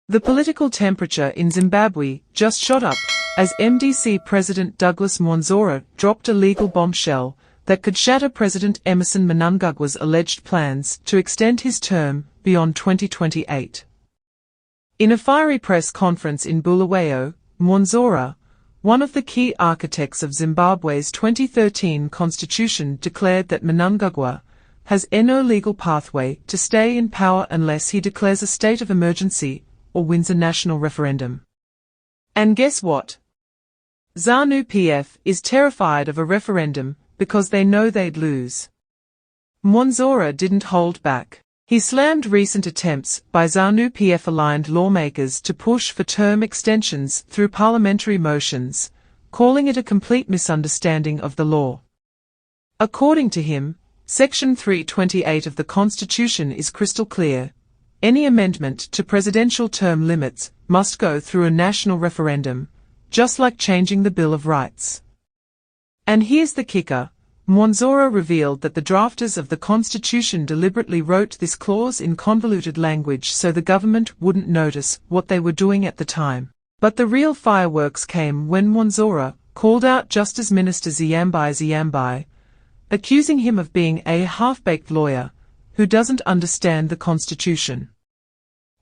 The political temperature in Zimbabwe just shot up as MDC President Douglas Mwonzora dropped a legal bombshell that could shatter President Emmerson Mnangagwa's alleged plans to extend his term beyond 2028. In a fiery press conference in Bulawayo, Mwonzora, one of the key architects of Zimbabwe's 2013 constitution, declared that Mnangagwa has no legal pathway to stay in power unless he declares a state of emergency or wins a national referendum. And guess what? ZANU PF is terrified of a referendum because they know they'd lose. Mwonzora didn't hold back. He slammed recent attempts by ZANU PF-aligned lawmakers to push for term extensions through parliamentary motions, calling it a complete misunderstanding of the law. According to him, Section 328 of the Constitution is crystal clear. Any amendment to presidential term limits must go through a national referendum, just like changing the Bill of Rights. And here's the kicker. Mwonzora revealed that the drafters of the Constitution deliberately wrote this clause in convoluted language so the government wouldn't notice what they were doing at the time. But the real fireworks came when Mwonzora called out Justice Minister Ziyambi Ziyambi, accusing him of being a half-baked lawyer who doesn't understand the Constitution.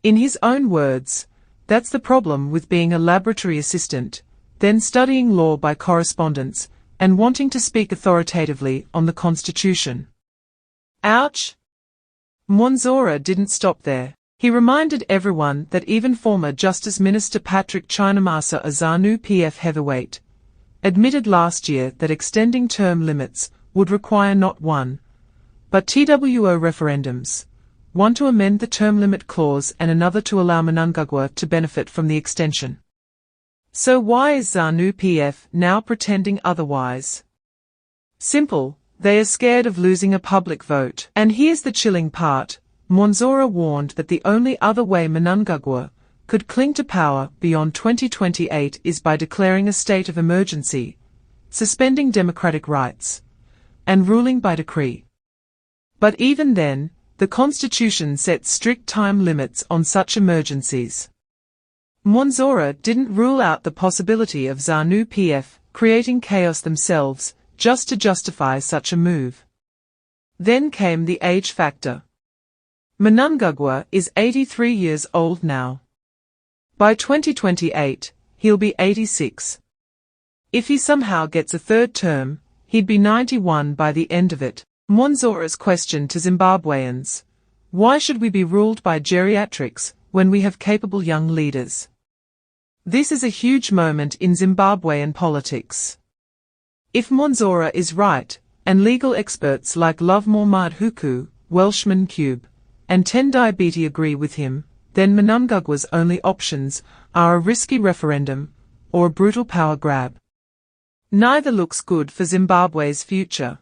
In his own words, that's the problem with being a laboratory assistant, then studying law by correspondence, and wanting to speak authoritatively on the Constitution. Ouch! Mwonzora didn't stop there. He reminded everyone that even former Justice Minister Patrick Chinamasa, a ZANU PF heavyweight, admitted last year that extending term limits would require not one, but two referendums, one to amend the term limit clause and another to allow Mnangagwa to benefit from the extension. So why is ZANU PF now pretending otherwise? Simple, they are scared of losing a public vote. And here's the chilling part. Mwonzora warned that the only other way Mnangagwa could cling to power beyond 2028 is by declaring a state of emergency, suspending democratic rights, and ruling by decree. But even then, the Constitution sets strict time limits on such emergencies. Mwonzora didn't rule out the possibility of ZANU PF creating chaos themselves just to justify such a move. Then came the age factor. Mnangagwa is 83 years old now. By 2028, he'll be 86. If he somehow gets a third term, he'd be 91 by the end of it. Mwonzora's question to Zimbabweans: why should we be ruled by geriatrics when we have capable young leaders? This is a huge moment in Zimbabwean politics. If Mwonzora is right, and legal experts like Lovemore Madhuku, Welshman Cube, and Tendai Biti agree with him, then Mnangagwa's only options are a risky referendum or a brutal power grab. Neither looks good for Zimbabwe's future.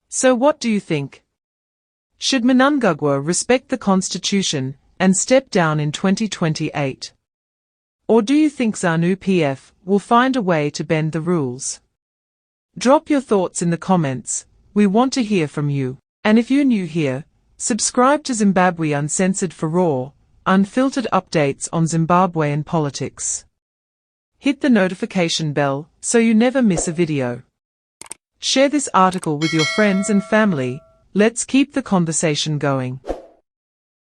So what do you think? Should Mnangagwa respect the Constitution and step down in 2028? Or do you think ZANU PF will find a way to bend the rules? Drop your thoughts in the comments. We want to hear from you. And if you're new here, subscribe to Zimbabwe Uncensored for raw, unfiltered updates on Zimbabwean politics. Hit the notification bell so you never miss a video. Share this article with your friends and family. Let's keep the conversation going.